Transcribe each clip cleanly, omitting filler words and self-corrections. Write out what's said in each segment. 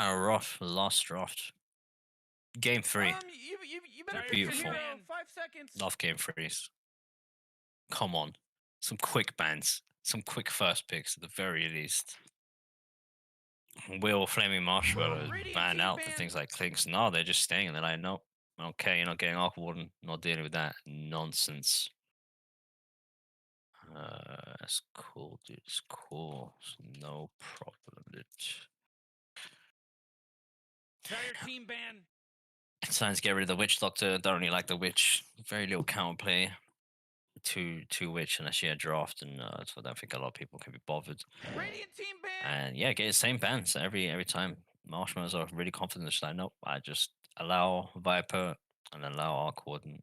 Rough, last draft. Game 3. You better They're pick your beautiful. hero. 5 seconds. Love game 3s. Come on. Some quick bans. Some quick first picks at the very least. Will Flaming Marshmallows Radiant ban team out the ban. things like clinks? No, they're just staying and they're like, nope. Okay, you're not getting Aqua Warden. Not dealing with that nonsense. That's cool, dude. It's cool. It's no problem, dude. Dire team ban. It's time to get rid of the Witch Doctor. Don't really like the Witch. Very little counterplay. Two Witch unless you had draft, and so I don't think a lot of people can be bothered. Radiant team ban. And yeah, get the same bans every time. Marshmallows are really confident. It's like, nope, I just allow Viper and allow Arcwood, and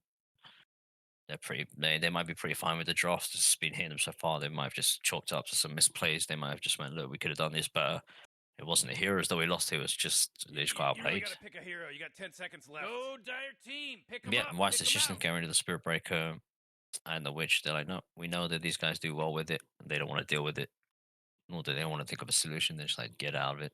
they're pretty. They might be pretty fine with the draft. It's been hitting them so far. They might have just chalked up to some misplays. They might have just went, look, we could have done this better. It wasn't the heroes that we lost to. It was just they just got You really outplayed. gotta pick a hero. You got 10 seconds left. Go dire team. Pick them Yeah, up. why is Pick it's 'em just out. getting rid of the Spirit Breaker and the Witch? They're like, no, we know that these guys do well with it. And they don't want to deal with it. Nor do they want to think of a solution. They're just like, get out of it.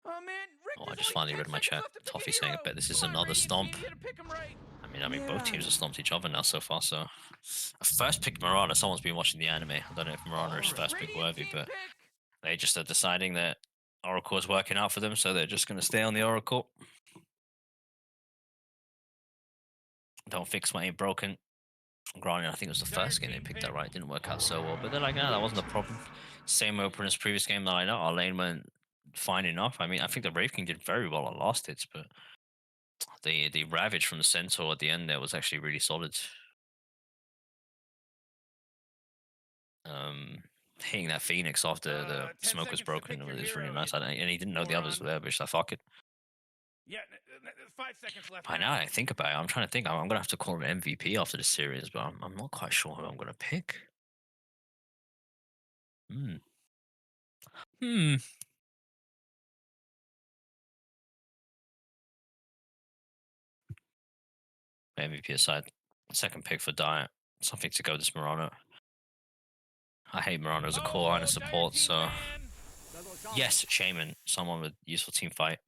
Oh man, Rick, Oh, I there's just only finally 10 read my seconds chat. left to pick a Toffee saying, I hero. bet this is Come on, another Radiant stomp. team, you gotta pick 'em right. I mean, both teams have stomped each other now so far. So, a first pick Marana. Someone's been watching the anime. I don't know if Marana is first pick Radiant worthy, team but pick. they just are deciding that Oracle is working out for them, so they're just going to stay on the Oracle. Don't fix what ain't broken. Granted, I think it was the first game they picked that right. It didn't work out so well, but they're like, no, that wasn't a problem. Same opener as previous game. They're like, no, our lane went fine enough. I mean, I think the Brave King did very well on last hits, but the Ravage from the Centaur at the end there was actually really solid. Hitting that Phoenix after the 10 smoke was seconds to broken pick your was really hero, nice. you And he didn't know the others moron. were there, but he's like, fuck it. Yeah, 5 seconds left By now. now I think about it, I'm trying to think. I'm going to have to call him MVP after this series, but I'm not quite sure who I'm going to pick. Hmm. Hmm. MVP aside, second pick for Diet. Something to go this Murano. I hate Murano as a core and a support, so yes, Shaman, someone with useful team fight,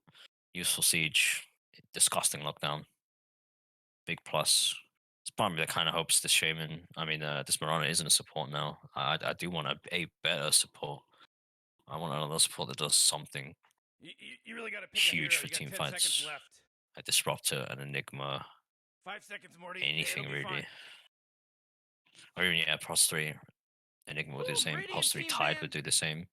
useful siege, disgusting lockdown. Big plus. It's part of me that kind of hopes this Shaman, this Murano isn't a support now. I do want a better support. I want another support that does something You really gotta pick huge a hero. for You got team 10 fights. seconds left. A Disruptor, an Enigma, 5 seconds, Morty. anything It'll be really. fine. Or even, yeah, Pros 3. Enigma would do the same. Pros 3 Tide would do the same.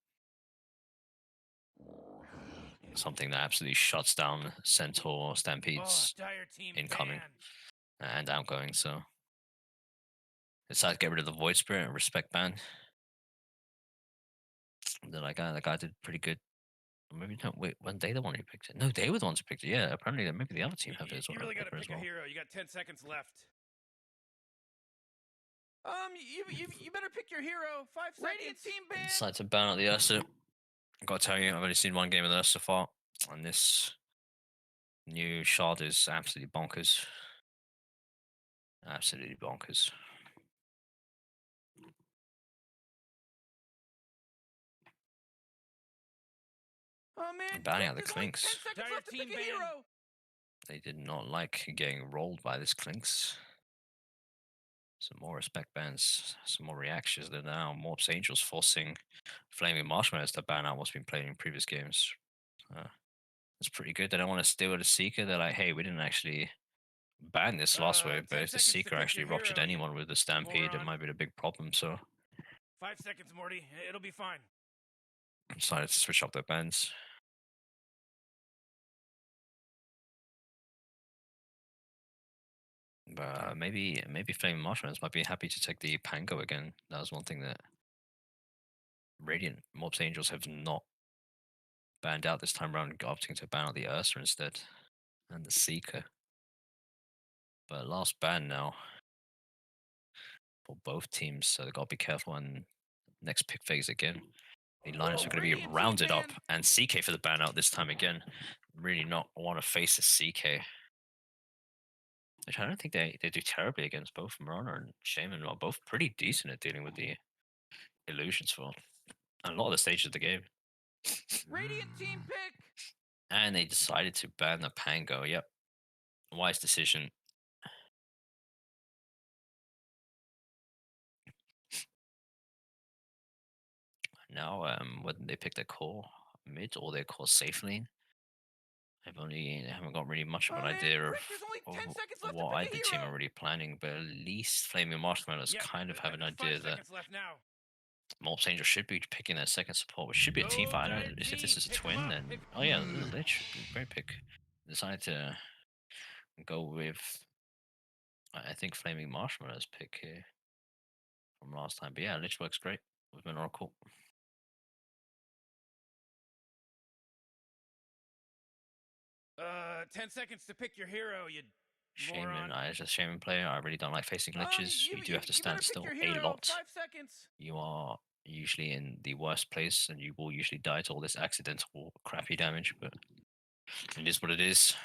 Something that absolutely shuts down Centaur Stampedes incoming and outgoing, so. Decided to get rid of the Void Spirit and Respect Ban. They're like, that guy did pretty good. Maybe no, wait, when they the one who picked it? No, they were the ones who picked it. Yeah, apparently maybe the other team have it as well. You really gotta pick a hero. You got 10 seconds left. You better pick your hero. 5 seconds. Radiant team ban. Decided to ban out the Ursa. Gotta tell you, I've only seen one game of the Ursa so far, and this new shard is absolutely bonkers. Absolutely bonkers. Oh man, Banning Rick, out the there's only 10 Clinks. seconds left to pick a hero. They did not like getting rolled by this Clinks. Some more respect bans, some more reactions. They're now Morps Angels forcing Flaming Marshmallows to ban out what's been played in previous games. It's pretty good. They don't want to steal the Seeker. They're like, hey, we didn't actually ban this last wave, but if the Seeker actually ruptured anyone with the Stampede, it might be a big problem. So 5 seconds, Morty. It'll be fine. Decided to switch up their bans. But maybe Flaming Marshmallows might be happy to take the Pango again. That was one thing that Radiant Morps Angels have not banned out this time around, opting to ban out the Ursa instead and the Seeker. But last ban now for both teams, so they've got to be careful. And next pick phase again, the lineups are going to be rounded up, and CK for the ban out this time again. Really not want to face a CK. which I don't think they do terribly against. Both Marana and Shaman are both pretty decent at dealing with the illusions for a lot of the stages of the game. Radiant team pick. And they decided to ban the Pango. Yep, wise decision. Now, whether they pick their core mid or their core safe lane, they haven't got really much of Oh an man, idea Rick, there's only 10 seconds of left to what pick a either team are hero. really planning. But at least Flaming Marshmallows Yep, kind of have an five idea that seconds left now. Morps Angel should be picking their second support, which should be a team Go fight. I dire don't know if this team, is a pick 'em twin, up. then oh yeah, Lich, great pick. Decided to go with I think Flaming Marshmallows pick here from last time. But yeah, Lich works great with an Oracle. 10 seconds to pick your hero, you Shaman, moron. as a Shaman player, I really don't like facing Liches. You do have to You stand better pick still your a hero. lot. 5 seconds. You are usually in the worst place and you will usually die to all this accidental crappy damage, but it is what it is.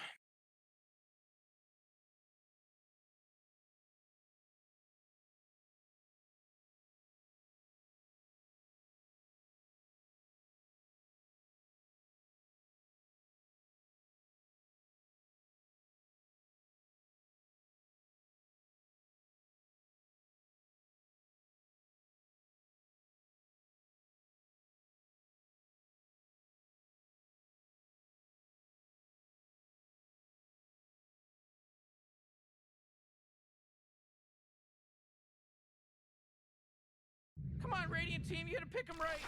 Come on, Radiant team, you gotta pick him right.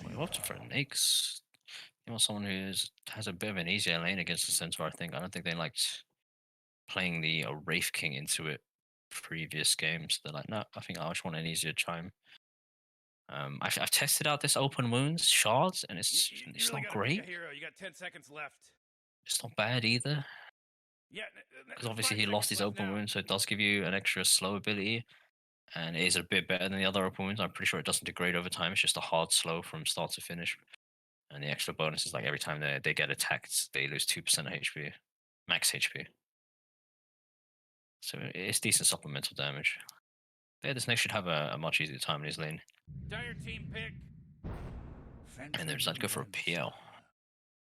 We opted for Nyx. You want someone who has a bit of an easier lane against the Centaur, I think. I don't think they liked playing the Wraith King into it previous games. They're like, no, I think I just want an easier chime. I've tested out this open wounds shards, and it's Really not gotta pick a great. hero. You got 10 seconds left. It's not bad either. Yeah, Because obviously 5 he lost seconds his left open now. wound, so it does give you an extra slow ability, and it is a bit better than the other open wounds. I'm pretty sure it doesn't degrade over time. It's just a hard slow from start to finish, and the extra bonus is like every time they get attacked, they lose 2% of HP, max HP. So it's decent supplemental damage. Yeah, this next should have a much easier time in his lane, Dire team pick. and they decided to go for a PL.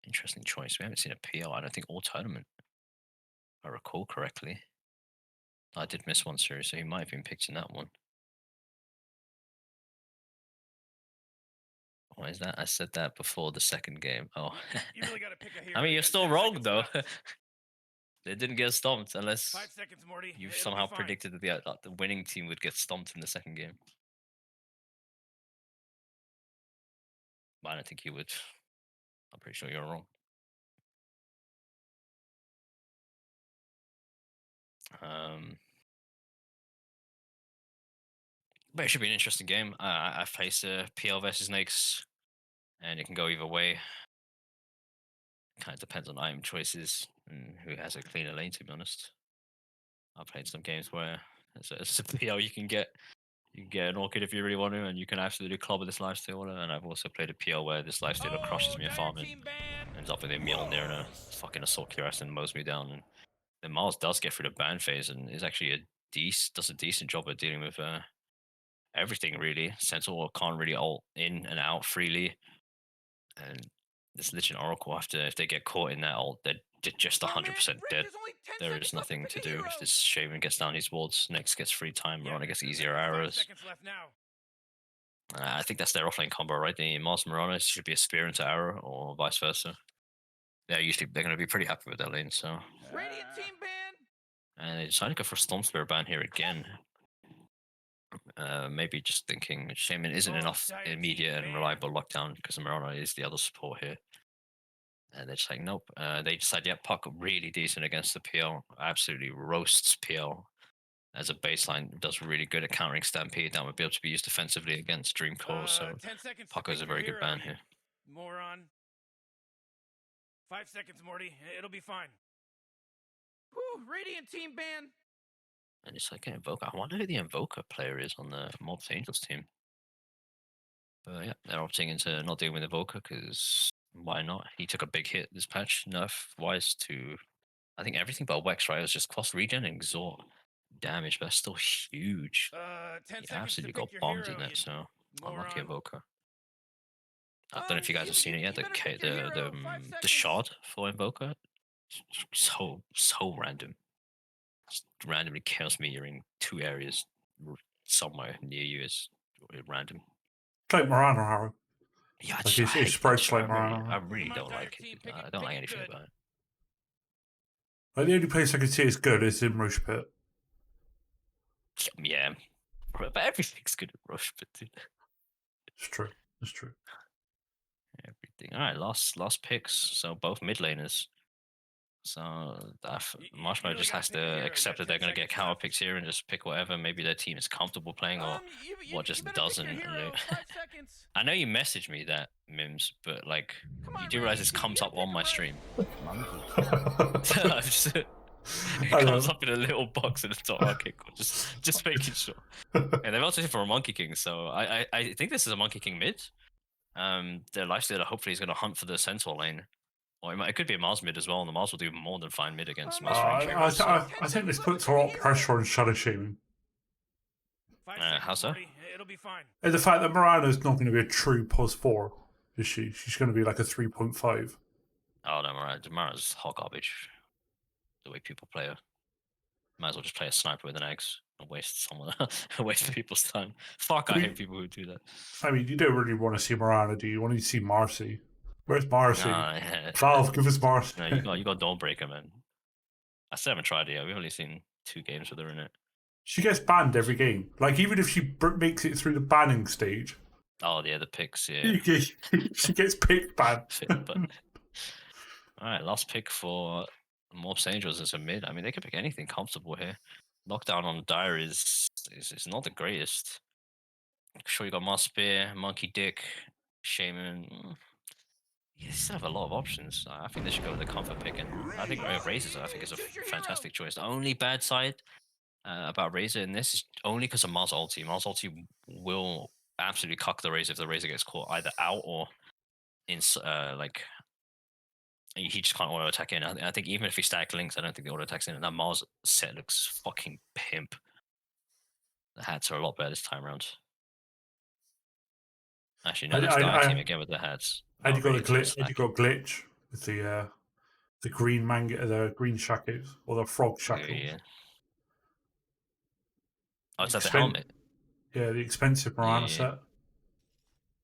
Interesting choice. We haven't seen a PL. I don't think all tournament, if I recall correctly. I did miss one series, so he might have been picked in that one. Why is that? I said that before the second game. Oh. You really got to pick a hero. I mean, You you're got still 10 wrong, seconds though. left. They didn't get stomped 5 unless seconds, Morty. you've It'll somehow be fine. predicted that the winning team would get stomped in the second game. But I don't think you would. I'm pretty sure you're wrong. But it should be an interesting game. I face PL versus Nyx, and it can go either way. Kind of depends on item choices and who has a cleaner lane, to be honest. I've played some games where as a PL you can get an Orchid if you really want to, and you can absolutely clobber this lifestealer. And I've also played a PL where this lifestealer crushes me a farm and ends up with a Mjolnir and a fucking assault cuirass and mows me down. And then Miles does get through the ban phase and is actually does a decent job at dealing with everything really. Centaur can't really ult in and out freely, and this Lich and Oracle after if they get caught in that ult, they're just 100% dead. There is nothing to do. If this Shaman gets down these wards, next gets free time, Marana gets easier arrows. 5 seconds left now. I think that's their offlane combo, right? The Mars Marana should be a spear into arrow, or vice versa. Yeah, usually they're going to be pretty happy with their lane. So Radiant team ban. and they decided to go for Storm Spirit ban here again. Maybe just thinking Shaman isn't enough immediate and reliable lockdown because Marana is the other support here. And they're just like, nope. They decide, yeah, Puck really decent against the PL. Absolutely roasts PL as a baseline. Does really good at countering Stampede. That would be able to be used defensively against Dreamcore. So 10 seconds. Puck is a very good ban here. Moron. 5 seconds, Morty. It'll be fine. Whew, Radiant team ban. And it's like an Invoker. I wonder who the Invoker player is on the Morps Angels team. But yeah, they're opting into not dealing with Invoker because why not? He took a big hit this patch, nerf wise, to I think everything but Wex, right? It was just cost regen and exhaust damage, but that's still huge. 10 He seconds to absolutely pick got your bombed in hero, it, you so unlucky moron. Evoker. I don't know if you guys have seen it yet. You better pick your hero. 5 The seconds. shard for Invoker, so random. Just randomly chaos meteoring 2 areas somewhere near you is random. It's like Mirana Harrow. Yeah, Like I it hate that spreads shit. like Mirana I Harrow. really Come on, don't Dire like Team, it. pick I it, don't pick like it anything good. about it. Like the only place I can see it's good is in Rouge Pit. Yeah, but everything's good at Rush, but dude, It's true. It's true. everything. All right, last picks. So both mid laners. So Marshmallow really just gotta has pick your to hero. You accept got that they're 10 going to get seconds counter left. picks here and just pick whatever maybe their team is comfortable playing or what just You better doesn't. pick your And hero. 5 seconds. I know you messaged me that, Mims, but like Come you on, do realize Radiant this Team, comes you up gotta on pick my 'em right. stream. It I comes know. up in a little box in the top right corner, just making sure. And they've also hit for a Monkey King, so I think this is a Monkey King mid. Their lifestealer hopefully is going to hunt for the Centaur lane. Or it could be a Mars mid as well, and the Mars will do more than fine mid against most range heroes. I think this puts a lot of pressure on Shadow Shaming. 5 seconds, How so? Morty. It'll be fine. And the fact that Mirana's not going to be a true +4, is she? She's going to be like a 3.5. Oh no, Mara's hot garbage. The way people play her. Might as well just play a sniper with an axe and waste someone waste people's time. Fuck, I hate people who do that. I mean, you don't really want to see Mirana, do you? You want to see Marcy. Where's Marcy? Yeah. Valve, give us Marcy. No, you got Dawnbreaker, man. I still haven't tried it yet. We've only seen 2 games with her in it. She gets banned every game. Like, even if she makes it through the banning stage, Oh yeah, the picks, yeah. she gets pick banned. But alright, last pick for Morps Angels is a mid. I mean, they could pick anything comfortable here. Lockdown on Dire is not the greatest. Sure, you got Moss Spear, Monkey Dick, Shaman. You still have a lot of options. I think they should go with the comfort pick, and I think Razors. I think is a fantastic choice. The only bad side about Razor in this is only because of Mars ulti. Mars ulti will absolutely cuck the Razor if the Razor gets caught either out or in like he just can't auto attack in. I think even if he stack links, I don't think the auto attacks in. And that Mars set looks fucking pimp. The hats are a lot better this time around. Actually, no, that's Dire team again with the hats. And you got glitch with the green manga, the green shackles or the frog shackles. Yeah. Oh, is that the helmet? Yeah, the expensive Mirana set.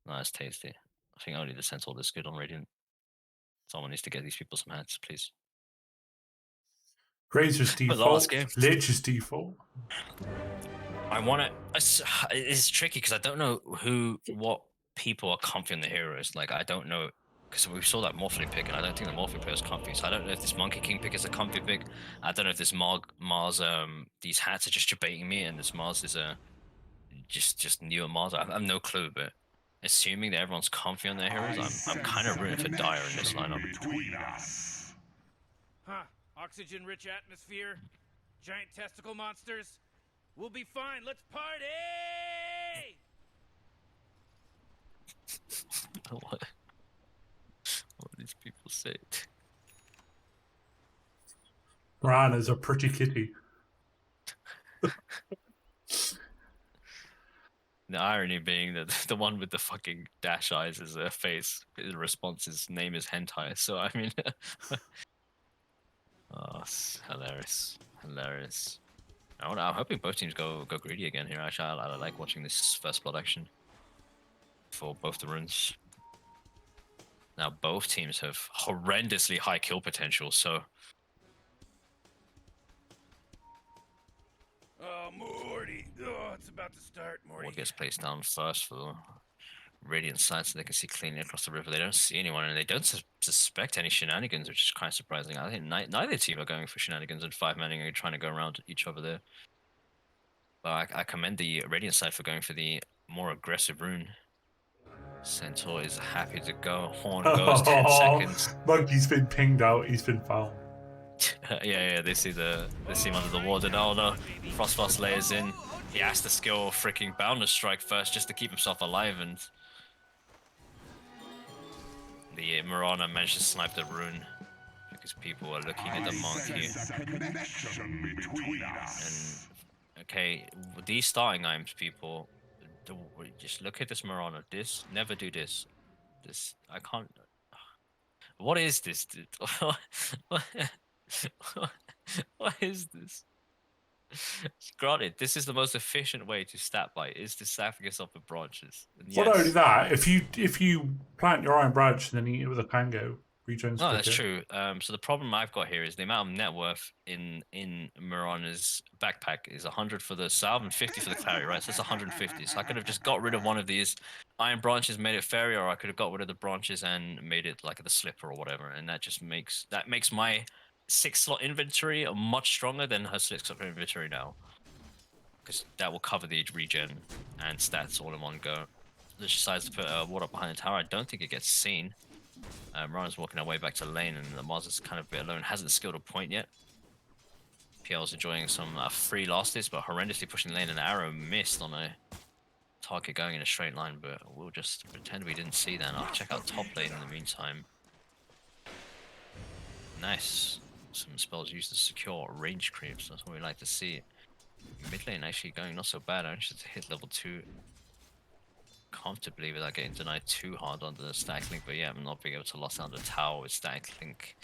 No, that's tasty. I think only the Centaur is good on Radiant. Someone needs to get these people some hats, please. Razor's default. Lich is default. I want to. It's tricky because I don't know what people are comfy on the heroes. Like, I don't know. Because we saw that Morphling pick, and I don't think the Morphling pick is comfy. So I don't know if this Monkey King pick is a comfy pick. I don't know if this Mars, these hats are just debating me, and this Mars is just newer Mars. I have no clue, but assuming that everyone's comfy on their heroes, I'm kind of rooting for Dire in this lineup. Huh? Oxygen-rich atmosphere, giant testicle monsters. We'll be fine. Let's party! What these people say? Mirana's a pretty kitty. The irony being that the one with the fucking dash eyes is a face. His response, his name is hentai. So I mean, oh, it's hilarious. I'm hoping both teams go greedy again here. Actually, I like watching this first blood action for both the runes. Now both teams have horrendously high kill potential. So. Oh, Morty. Oh, it's about to start, Morty. Ward gets placed down first for Radiant side so they can see cleanly across the river. They don't see anyone and they don't suspect any shenanigans, which is kind of surprising. I think neither team are going for shenanigans and 5-manning and trying to go around each other there. But I commend the Radiant side for going for the more aggressive rune. Centaur is happy to go. Horn goes 10 seconds. Monkey's been pinged out. He's been fouled. Yeah, they see him under the ward, and oh no, Frostfast layers in. He has to skill freaking Boundless Strike first just to keep himself alive, and the Mirana managed to snipe the rune. because people are looking at the monkey. And okay, these starting items, people, just look at this Marana. This, never do this. This, I can't. What is this, dude? what, what is this? Granted, this is the most efficient way to stat bite, is to staffing yourself with branches. And Well, not only yes, that, if you plant your iron branch and then eat it with a pango, regens no, that's quicker. true. So the problem I've got here is the amount of net worth in Mirana's backpack is 100 for the salve and 50 for the clarity, right? So it's 150. So I could have just got rid of one of these iron branches, made it fairy, or I could have got rid of the branches and made it like the slipper or whatever. And that just makes my 6-slot inventory much stronger than her 6-slot inventory now, because that will cover the regen and stats all in one go. She decides to put water behind the tower. I don't think it gets seen. Ryan's walking our way back to lane, and the Mars is kind of a bit alone. Hasn't skilled a point yet. PL's enjoying some free losses, but horrendously pushing lane. An arrow missed on a target going in a straight line, but we'll just pretend we didn't see that. And I'll check out top lane in the meantime. Nice. Some spells used to secure range creeps. That's what we like to see. Mid lane actually going not so bad. I just hit level 2 comfortably without getting denied too hard under the static link, but yeah, I'm not being able to lock down the tower with static link.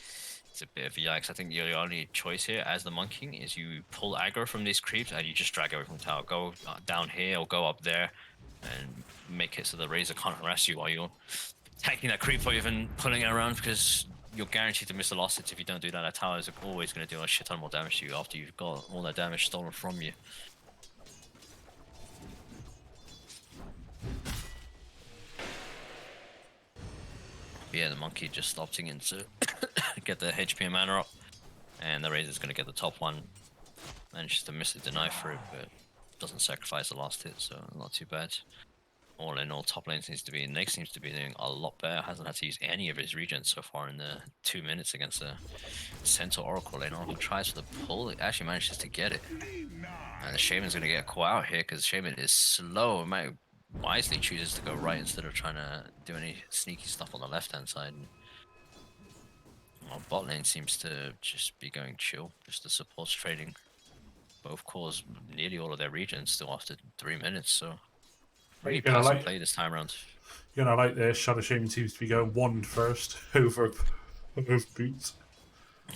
It's a bit of a yikes. I think your only choice here as the monkey is you pull aggro from these creeps and you just drag away from the tower. Go down here or go up there and make it so the Razor can't harass you while you're attacking that creep or even pulling it around, because you're guaranteed to miss the loss hits if you don't do that. That tower is always going to do a shit ton more damage to you after you've got all that damage stolen from you. But yeah, the monkey just opting in to get the HP and mana up, and the Razor's going to get the top one. Manages to miss the deny for it, but doesn't sacrifice the last hit, so not too bad. All in all, top lane seems to be, Nick seems to be doing a lot better. Hasn't had to use any of his regen so far in the 2 minutes against the Centaur Oracle lane. Oracle tries for the pull, it actually manages to get it. And the Shaman's going to get caught out here because Shaman is slow. Might wisely chooses to go right instead of trying to do any sneaky stuff on the left hand side. Well, bot lane seems to just be going chill, just the supports trading. Both cores nearly all of their regions still after 3 minutes, so really passive play this time around. You're gonna like this. Shadow Shaman seems to be going wand first over boots.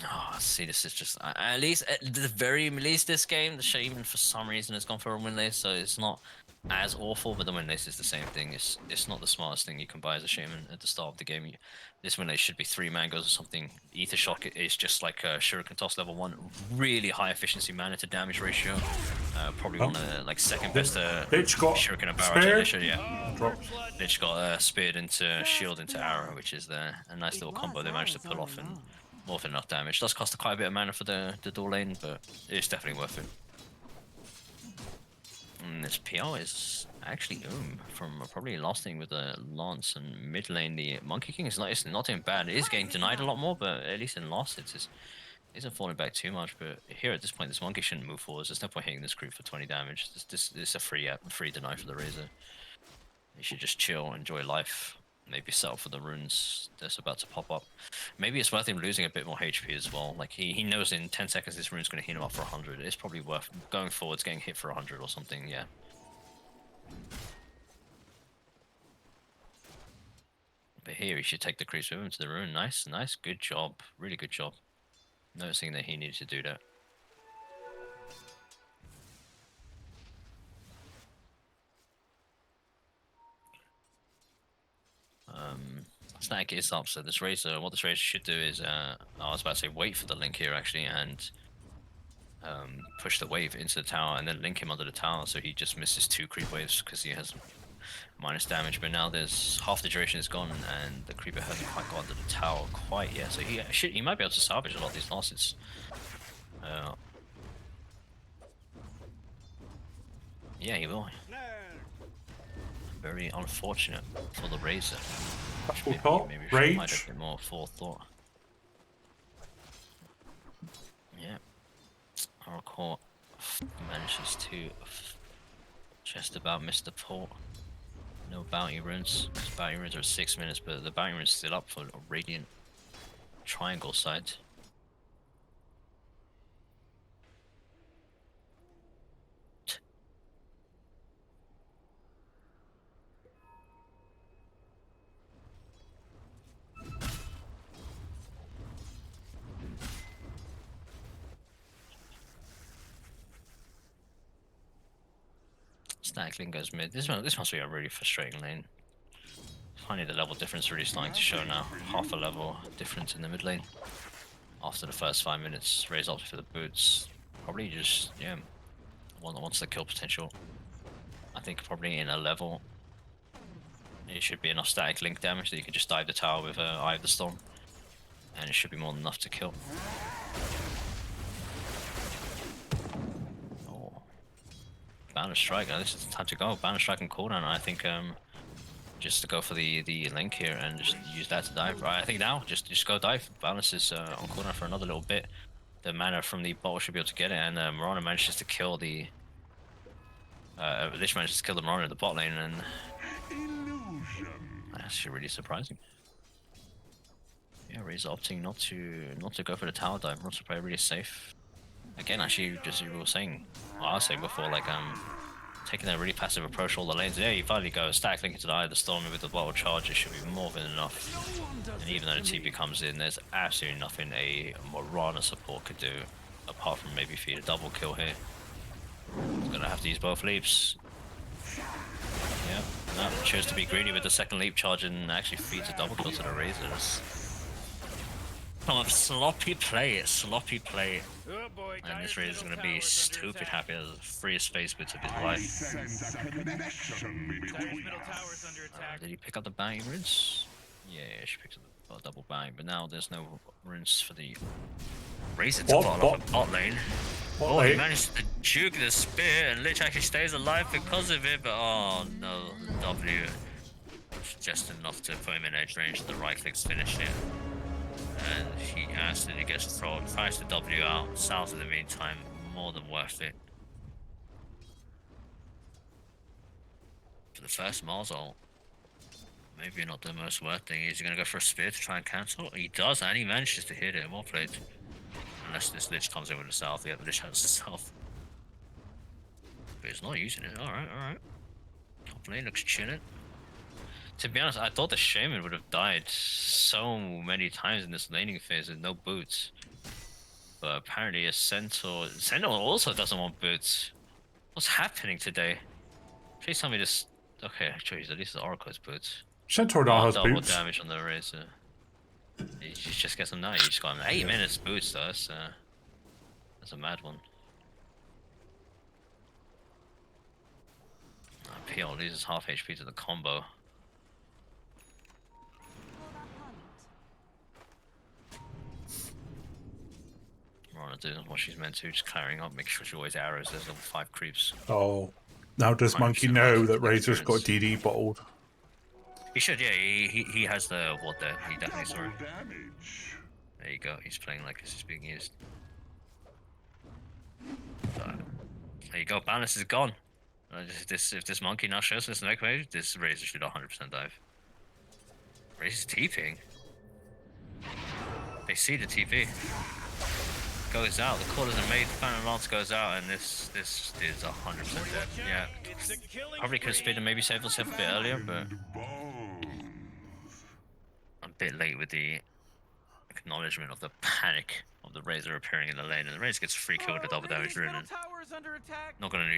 Oh, see, this is just at least at the very least this game, the Shaman for some reason has gone for a win list, so it's not as awful. But the win list is the same thing. It's not the smartest thing you can buy as a Shaman at the start of the game. This win list should be 3 mangoes or something. Ether Shock is just like a Shuriken Toss level 1, really high efficiency mana to damage ratio. Probably one of the second best Shuriken and Barrage ratio. Yeah, Lich got speared into shield into arrow, which is a nice little combo they managed to pull off, and more than enough damage. Does cost quite a bit of mana for the door lane, but it's definitely worth it. And this PL is actually from probably last thing with the Lance, and mid lane the Monkey King is not doing bad. It is getting denied a lot more, but at least in last hits isn't falling back too much. But here at this point, this Monkey shouldn't move forwards. There's no point hitting this creep for 20 damage. This is a free deny for the Razor. You should just chill, enjoy life. Maybe settle for the runes that's about to pop up. Maybe it's worth him losing a bit more HP as well. Like he knows in 10 seconds this rune's going to heal him up for 100. It's probably worth going forwards, getting hit for 100 or something. Yeah. But here he should take the creeps with him to the rune. Nice, good job, really good job. Noticing that he needed to do that. Snack is up, so this Razor, what this Razor should do is, I was about to say wait for the link here actually, and push the wave into the tower and then link him under the tower, so he just misses 2 creep waves because he has minus damage. But now there's half the duration is gone and the creeper hasn't quite got under the tower quite yet, so he might be able to salvage a lot of these losses. Yeah, he will. Very unfortunate for the Razor. Maybe should find a bit more forethought. Yeah. Oracle manages to just about miss the port. No bounty runes. Bounty runes are 6 minutes, but the bounty runes still up for a Radiant Triangle side. Static Link goes mid. This must be a really frustrating lane. Finally, the level difference really starting to show now. Half a level difference in the mid lane. After the first 5 minutes, Raze opted for the boots. Probably just, yeah, wants the kill potential. I think probably in a level, it should be enough static link damage that you can just dive the tower with Eye of the Storm. And it should be more than enough to kill. Oh. Banner Strike, this is time to go. Banner Strike and cooldown, I think just to go for the link here and just use that to dive. I think now, just go dive. Balance is on cooldown for another little bit. The mana from the bottle should be able to get it, and Mirana manages to kill the... Lich manages to kill the Mirana in the bot lane, and... That's actually really surprising. Yeah, Raze opting not to go for the tower dive, not to play really safe. Again, actually, just as you were saying, what I was saying before, like, taking a really passive approach all the lanes. Yeah, you finally go stack link into the Eye of the Storm with the bottle charge, it should be more than enough. And even though the TP comes in, there's absolutely nothing a Morana support could do, apart from maybe feed a double kill here. He's gonna have to use both leaps. Yeah, no, chose to be greedy with the second leap charge and actually feeds a double kill to the Razors. Come on, sloppy play. Oh boy, And this Dire's Razor is middle going to be tower is under stupid attack. happy as the freest space bits of his life. Dire's middle tower is under attack. Did he pick up the bang runes? Yeah, she picked up the double bang, but now there's no runes for the Razor to bottle off the bot lane. Oh, he managed to juke the spear, and Lich actually stays alive because of it, but oh no, the W. Just enough to put him in edge range, the right click's finished it. And he absolutely gets thrown, tries to W out, south in the meantime, more than worth it. For the first Mars ult, maybe not the most worth thing. Is he going to go for a spear to try and cancel? He does, and he manages to hit it. Well played. Unless this Lich comes in with the south. Yeah, the Lich has the south. But he's not using it. Alright, alright. Top lane looks chilling. To be honest, I thought the Shaman would have died so many times in this laning phase with no boots. But apparently a Centaur also doesn't want boots. What's happening today? Please tell me this... Okay, actually, at least the Oracle's boots. Centaur now has double boots. damage on the Razor. You just get them now, you just got 8 minutes boots though, that's a mad one. PL loses half HP to the combo. Morana doing what she's meant to, just clearing up, make sure she always arrows. There's level 5 creeps. Oh, now does Monkey 100% know life that Razor's got experience. DD bottled? He should, yeah. He has the what there. He definitely saw it. There you go. He's playing like this is being used. There you go. Balance is gone. If this Monkey now shows this next wave, this Razor should 100% dive. Razor's TPing. They see the TP. Goes out. The call isn't made. Phantom Lance goes out, and this is 100% dead. Yeah. Probably could have speed and maybe saved himself a bit earlier, but a bit late with the acknowledgement of the panic of the Razor appearing in the lane, and the Razor gets free kill with a double damage rune, and not gonna do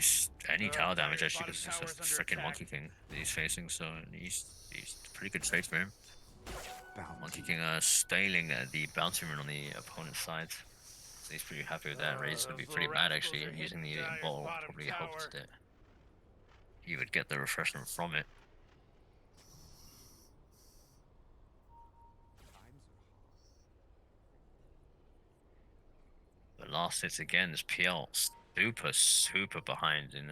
any tower damage actually because it's just a freaking Monkey King that he's facing, so he's pretty good trade for him. Monkey King staling the bounty rune on the opponent's side, so he's pretty happy with that. Razor's gonna be pretty mad actually, using the ball probably hoped that he would get the refreshment from it. But last hits again, this PL super behind in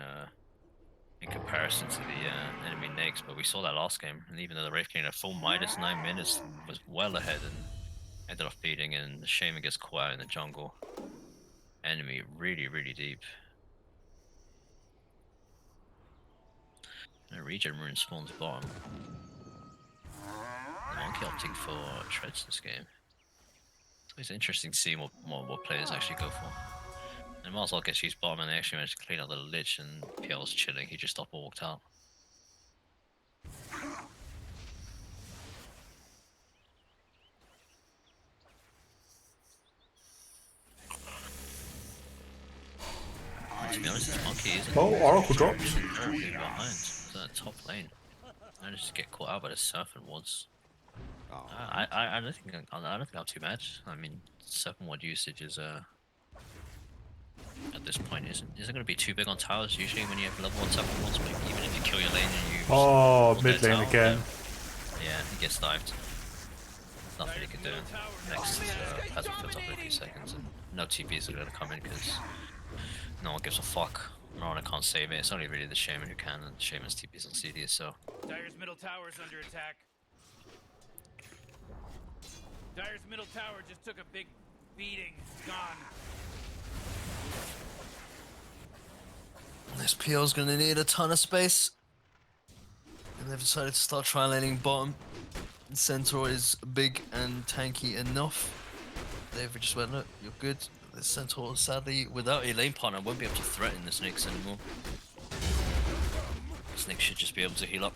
comparison to the enemy Nakes, but we saw that last game, and even though the Wraith King a full minus 9 minutes was well ahead and ended up beating, and the Shaman gets caught out in the jungle. Enemy really deep. And regen rune spawns bottom. The Monkey opting for treads this game. It's interesting to see what players actually go for. And Mars gets used bottom, and they actually managed to clean out the Lich, and PL's chilling. He just stopped and walked out. be honest, this monkey isn't. Oh, Oracle dropped. Isn't terribly behind the top lane. Managed to get caught out by the Serpent Wards. I don't think I'm too mad. I mean, Serpent Ward usage is at this point isn't going to be too big on towers usually when you have level 1 Serpent Wards. But even if you kill your lane and you Mid lane again. Yeah, he gets dived. Nothing he can do. Next has a filter up in a few seconds, and no TPs are going to come in because no one gives a fuck. Marana can't save it. It's only really the Shaman who can, and Shaman's TPs on CD, so. Dire's middle tower is under attack. Dire's middle tower just took a big beating. It's gone. This PL's gonna need a ton of space. And they've decided to start tri-laning bottom. Centaur is big and tanky enough. They've just went, look, you're good. The Centaur, sadly, without a lane partner, won't be able to threaten the Snakes anymore. Snakes should just be able to heal up.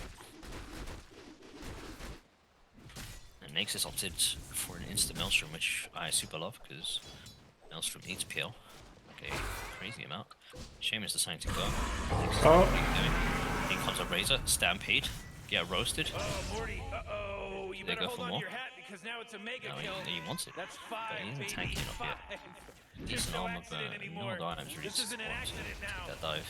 And Nexus opted for an instant Maelstrom, which I super love, because Maelstrom needs PL. Okay, crazy amount. Shaman's deciding to go. Oh. In comes a Razor, Stampede, get roasted. Oh, Morty, uh-oh, you better go hold for on more? to your hat because now it's a mega kill. He wants it. That's But 5, he isn't baby, tanky enough 5. yet. There's Decent no armor, accident but anymore. no items really This isn't an accident now. that dive.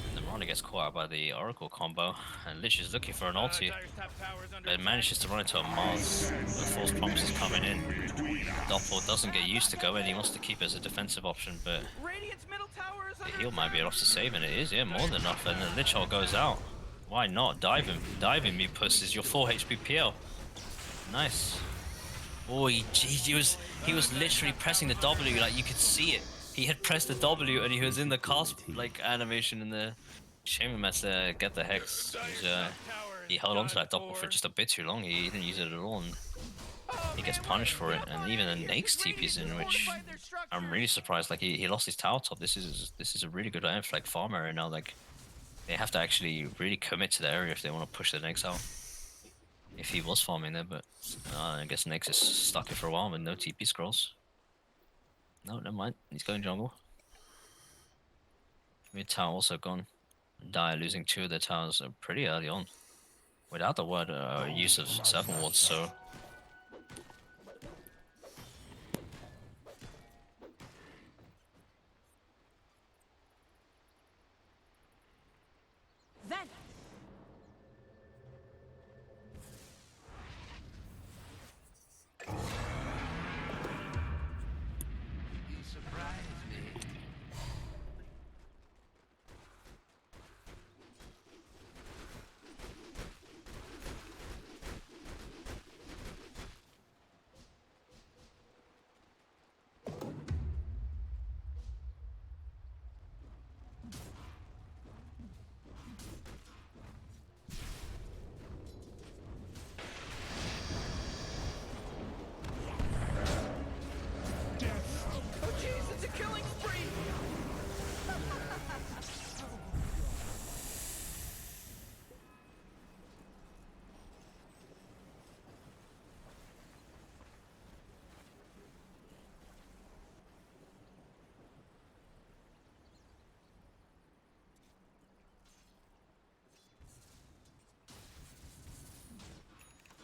And then Marana gets caught out by the Oracle combo, and Lich is looking for an ulti, Dire's top tower is under but attack. manages to run into a Mars. The false promises coming in. Doppel doesn't get used to go in, he wants to keep it as a defensive option, but Radiant's middle tower is the under heal might be attack. enough to save, and it is, yeah, more than enough, and the Lich ult goes out. Why not? Dive him, you pussies, you're 4 HP PL. Nice. Oh, he was literally pressing the W, like you could see it. He had pressed the W and he was in the cast like animation in the Shaman mess get the hex. He held on to that double for just a bit too long. He didn't use it at all, and he gets punished for it. And even the Nake's TP's in, which I'm really surprised. Like he lost his tower top. This is a really good iron flag farm area now. Like they have to actually really commit to the area if they want to push the Nakes out. If he was farming there, but I guess Nakes is stuck here for a while with no TP scrolls. No, never mind. He's going jungle. Mid tower also gone. Dire losing 2 of their towers pretty early on. Without the word use of Serpent Wards, so. Then Oh jeez, it's a killing spree!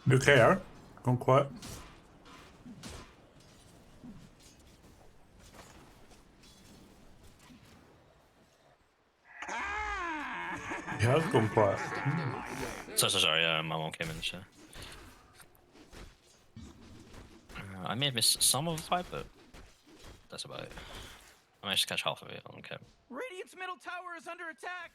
New KR. Gone quiet. He has gone quiet. So sorry, my mom came in the show. I may have missed some of the fight, but that's about it. I managed to catch half of it on camera. Radiant's middle tower is under attack.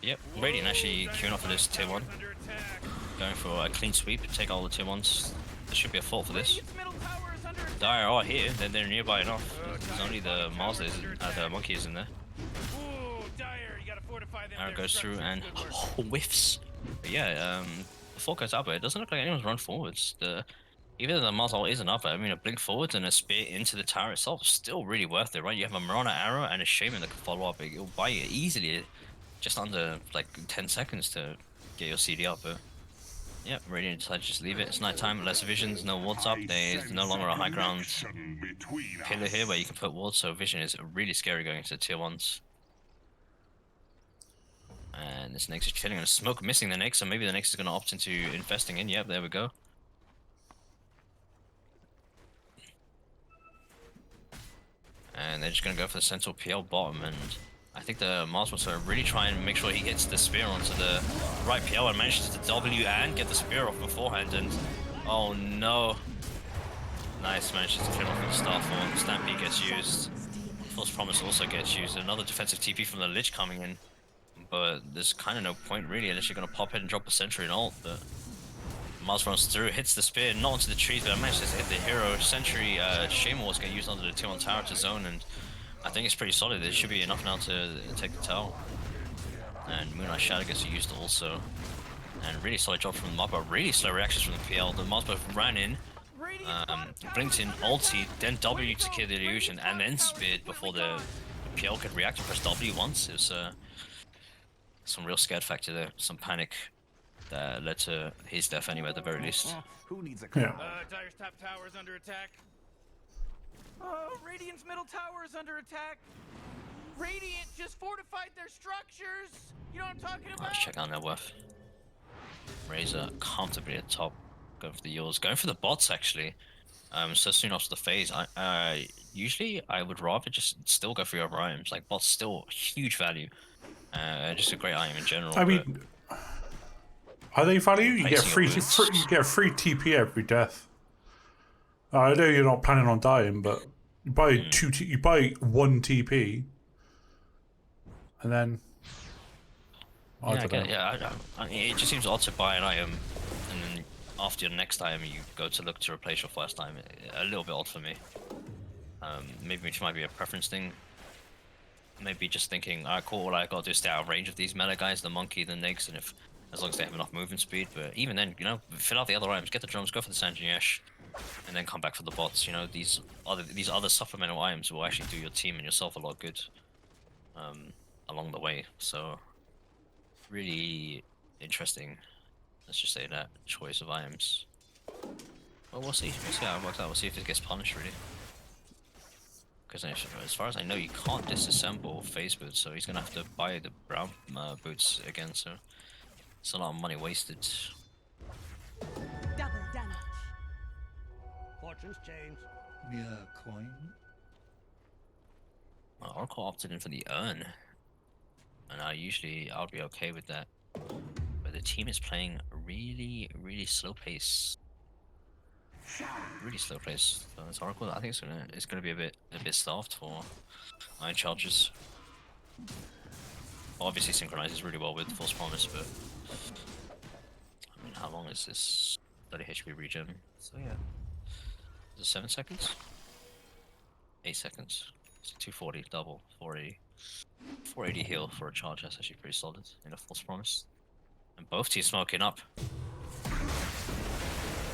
Yep, Radiant actually queuing up for this tier 1. Under attack. Going for a clean sweep, take all the tier 1s. There should be a fault for this. Radiant's middle tower is under attack. Dire are here, they're nearby enough. There's only the Mars, the monkey is in there. Ooh, Dire, you gotta fortify them. Arrow Their goes through structures. and Good work. whiffs. But yeah, the fault goes out, but it doesn't look like anyone's run forwards. Even though the Mars ult isn't up, I mean, a blink forwards and a spear into the tower itself is still really worth it, right? You have a Marana arrow and a Shaman that can follow up. It'll buy you easily just under like 10 seconds to get your CD up. But Yep, Radiant decided to just leave it. It's nighttime, less visions, no wards up. There's no longer a high ground pillar here where you can put wards, so vision is really scary going into tier 1s. And this Nyx is chilling, and smoke missing the Nyx, so maybe the Nyx is going to opt into investing in. Yep, there we go. And they're just going to go for the central PL bottom, and I think the Marshmallows are really trying to make sure he hits the spear onto the right PL and manages to W and get the spear off beforehand, and oh no. Nice, manages to clear off with the star form. Stampede gets used. False Promise also gets used. Another defensive TP from the Lich coming in, but there's kind of no point really unless you're going to pop in and drop a sentry and ult, but Mars runs through, hits the spear, not onto the trees, but I manages to hit the hero. Sentry, Shame Walls get used onto the tier 1 tower to zone, and I think it's pretty solid. It should be enough now to take the tower. And Moonlight Shadow gets used also. And really solid job from the Marshmallow. Really slow reactions from the PL. The Marshmallow ran in, blinked in, ulti, then W to kill the illusion, and then speared before the PL could react and press W once. It was some real scared factor there, some panic that led to his death anyway, at the very least. Who needs a Yeah. Dire's top tower is under attack. Oh, Radiant's middle tower is under attack. Radiant just fortified their structures. You know what I'm talking about? Let's check out their worth. Razor comfortably at top, going for the yours, going for the bots actually. So soon after the phase, usually I would rather just still go for your other items. Like bots still huge value, just a great item in general. I mean, are they value? You get Placing free, your you get a free TP every death. I know you're not planning on dying, but you buy you buy 1 TP, and then I don't know. I mean, it just seems odd to buy an item, and then after your next item, you go to look to replace your first item. A little bit odd for me. Maybe it might be a preference thing. Maybe just thinking, alright, cool, all I gotta do is stay out of range of these meta guys, the monkey, the Nyx, and as long as they have enough movement speed. But even then, you know, fill out the other items, get the drums, go for the Sanjinesh, and then come back for the bots. You know, these other supplemental items will actually do your team and yourself a lot good along the way. So really interesting, let's just say, that choice of items. Well, we'll see how it works out. We'll see if it gets punished really, because as far as I know, you can't disassemble phase boots, so he's gonna have to buy the brown boots again, so it's a lot of money wasted. Double damage. Fortunes change. Yeah, coin. Well, Oracle opted in for the urn, and I'll be okay with that. But the team is playing really slow pace. Really slow pace. So this Oracle, I think it's gonna be a bit starved for Iron Chargers. Obviously synchronizes really well with False Promise, but I mean, how long is this 30 HP regen? So yeah, is it 7 seconds? 8 seconds. So 240 double, 480. 480 heal for a charge, that's actually pretty solid in a False Promise. And both teams smoking up.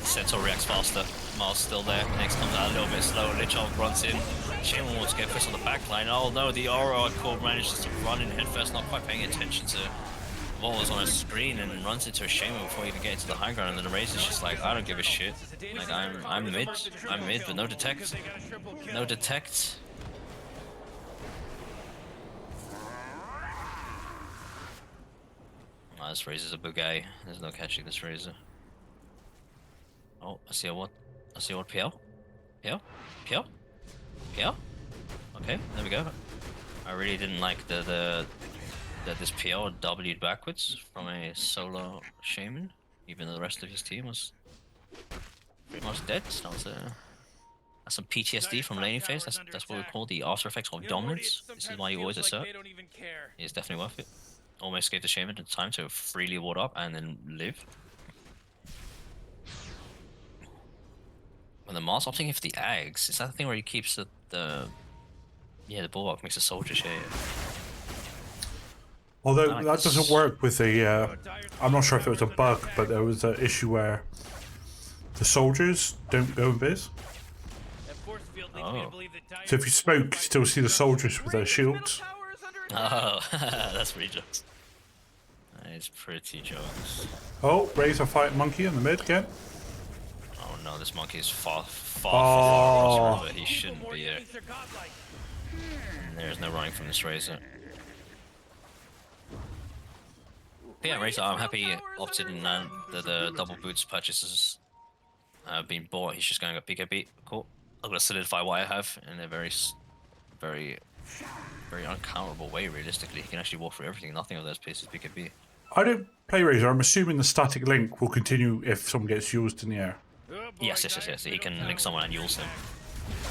Centaur reacts faster. Mars still there. Next comes out a little bit slow. Lichov runs in. Shaman wants to get pushed on the back line. Oh no, the Aura core manages to run in headfirst, not quite paying attention to what was on his screen, and runs into a Shaman before he even gets into the high ground. And then the Razor's just like, I don't give a shit. Like, I'm mid, but no detect. No detect. Oh, this Razor's a big guy. There's no catching this Razor. Oh, I see a what PL? PL? PL? PL? Okay, there we go. I really didn't like that this PL W'd backwards from a solo Shaman, even though the rest of his team was pretty much dead. That's some PTSD from laning phase. That's what we call the after effects of dominance. This is why you always assert. It's definitely worth it. Almost gave the Shaman the time to freely ward up and then live. When the Mars opting in for the Ags, is that the thing where he keeps the bulwark makes a soldier share? Although Nice. that doesn't work with the, I'm not sure if it was a bug, but there was an issue where the soldiers don't go invis. Oh. So if you smoke, you still see the soldiers with their shields. Oh, that's pretty jokes. is pretty jokes. Oh, Razor fight monkey in the mid again. Oh no, this monkey is far Oh. across the river. He shouldn't More be here. units are godlike. There's no running from this Razor. But yeah, Razor, I'm happy he opted in the double boots purchases being bought. He's just going to PKB. Cool. I'm going to solidify what I have in a very uncounterable way, realistically. He can actually walk through everything. Nothing of those pieces PKB. I don't play Razor. I'm assuming the static link will continue if someone gets used in the air. Oh boy, Yes. Dyer's He can middle link someone and tower use them. attack.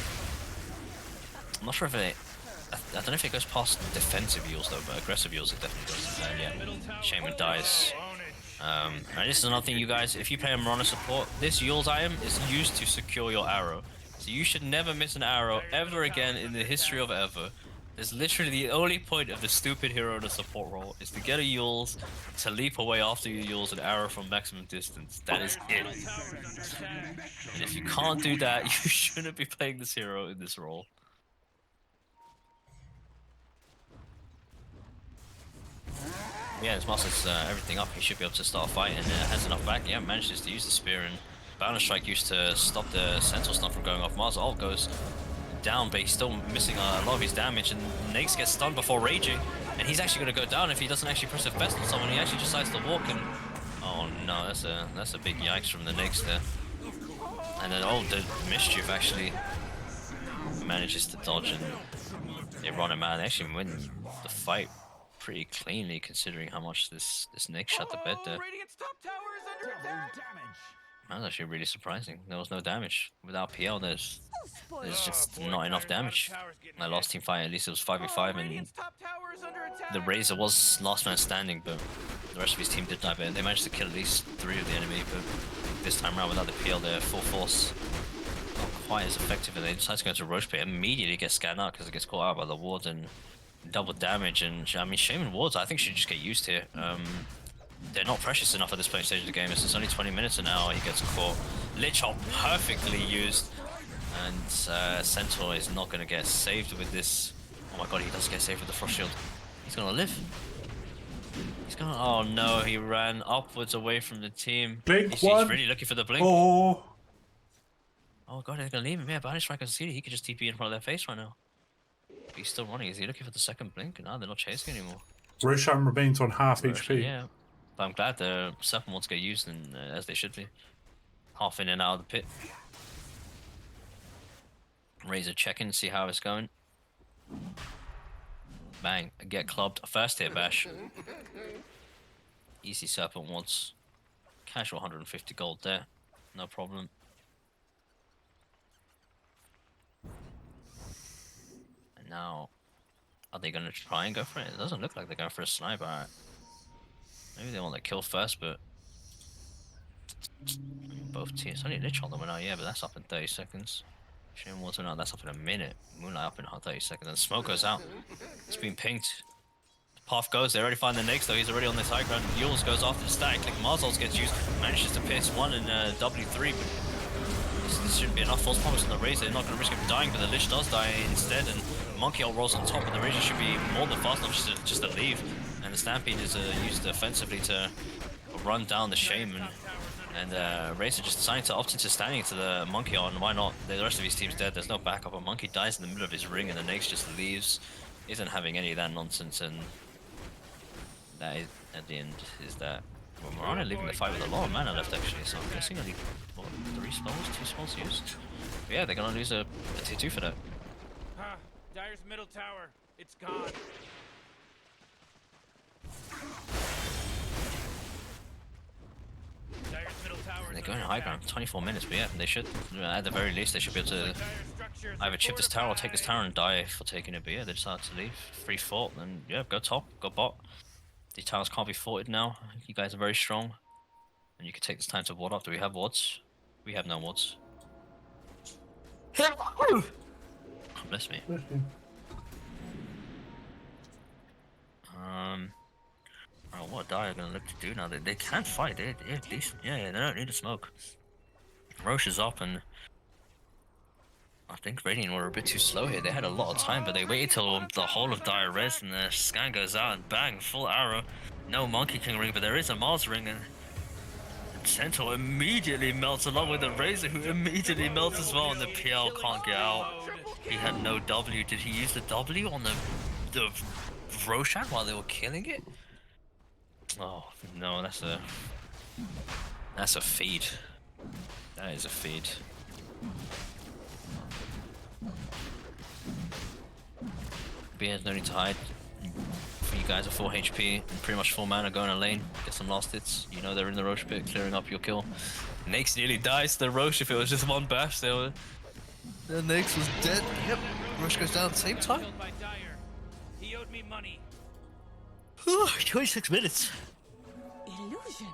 I'm not sure if it... I don't know if it goes past defensive use though, but aggressive use it definitely does. And yeah, Shaman dies. And this is another thing, you guys. If you play a Marana support, this Yule's item is used to secure your arrow. So you should never miss an arrow ever again in the history of ever. There's literally the only point of the stupid hero in a support role is to get a Yule's, to leap away after you Yule's an arrow from maximum distance. That is it. And if you can't do that, you shouldn't be playing this hero in this role. Yeah, his master's everything up. He should be able to start a fight and has enough back. Yeah, manages to use the spear and balance strike used to stop the Centaur stun from going off. Mars all goes down, but he's still missing a lot of his damage. And Naix gets stunned before raging, and he's actually going to go down if he doesn't actually press a vest on someone. He actually decides to walk, and oh no, that's a big yikes from the Naix there. And then the Mischief actually manages to dodge, and they run him out. They actually win the fight pretty cleanly, considering how much this Nick shut the bed there. Radiant's top tower is under attack. That was actually really surprising. There was no damage. Without PL, there's just not enough damage. My last team fight, at least it was 5v5, and Radiant's top tower is under attack. the Razor was last man standing, but the rest of his team did die. But they managed to kill at least 3 of the enemy, but this time around without the PL, they're full force. Not quite as effective, and they decide to go to Roche Pit. Immediately get scanned out because it gets caught out by the ward and double damage. And I mean, Shaman wards, I think should just get used here. They're not precious enough at this point stage of the game. It's only 20 minutes an hour. He gets caught. Lich Hop perfectly used, and Centaur is not going to get saved with this. Oh my god, he does get saved with the Frost Shield. He's going to live. He's going to... Oh no, he ran upwards away from the team. Blink He's one. really looking for the blink. Oh. Oh god, they're going to leave him. Yeah, Banish Strike can see it. He could just TP in front of their face right now. He's still running. Is he looking for the second blink? No, they're not chasing anymore. Roshan remains on half Roshan, HP. yeah. But I'm glad the Serpent wants to get used, and as they should be. Half in and out of the pit. Razor checking, see how it's going. Bang, get clubbed. First hit bash. Easy Serpent wants. Casual 150 gold there. No problem. And now, are they going to try and go for it? It doesn't look like they're going for a sniper. Alright. Maybe they want to kill first, but both teams. Only Lich on them now, yeah, but that's up in 30 seconds. Shame Water now, that's up in a minute. Moonlight up in 30 seconds, and Smoke goes out. It's been pinged. The path goes, they already find the Nyx though, he's already on this high ground. Yules goes after the stack, click Marzols gets used, manages to pierce one in W3, but this shouldn't be enough. False promise on the Razor, they're not going to risk him dying, but the Lich does die instead, and Monkey Ult rolls on top, and the Razor should be more than fast enough just to leave. And the Stampede is used offensively to run down the Shaman. And Razor just deciding to opt into standing to the Monkey on. Why not? The rest of his team's dead. There's no backup. A Monkey dies in the middle of his ring, and the Nyx just leaves. Isn't having any of that nonsense. And that is, at the end, is that. Well, Marana leaving the fight with a lot of mana left actually. So I'm guessing only what, 2 spells used. But yeah, they're gonna lose a tier 2 for that. Ah, Dyer's middle tower. It's gone. Dyer's middle tower. They're going high ground, 24 minutes, but yeah, they should, at the very least, they should be able to either chip this tower or take this tower and die for taking it, but yeah, they decided to leave. Free fort, and yeah, go top, go bot. These towers can't be forted now. You guys are very strong, and you can take this time to ward up. Do we have wards? We have no wards. Bless me. Oh, what Dire gonna look to do now? They can fight. They're decent. Yeah, they don't need to smoke. Roche is up, and I think Radiant were a bit too slow here. They had a lot of time, but they waited till the whole of Dire res, and the scan goes out, and bang, full arrow. no Monkey King ring, but there is a Mars ring, and Centaur immediately melts along with the Razor, who immediately melts as well, and the PL can't get out. He had no W. Did he use the W on the Roshan while they were killing it? Oh no, that's a feed. That is a feed. But yeah, no need to hide. You guys are full HP and pretty much full mana, going to lane, get some last hits. You know they're in the Roche pit, clearing up your kill. Nyx nearly dies to the Roche. If it was just one bash, they were. The Nyx was dead. Yep. Roche goes down at the same time. He owed me money. 26 minutes. Illusion.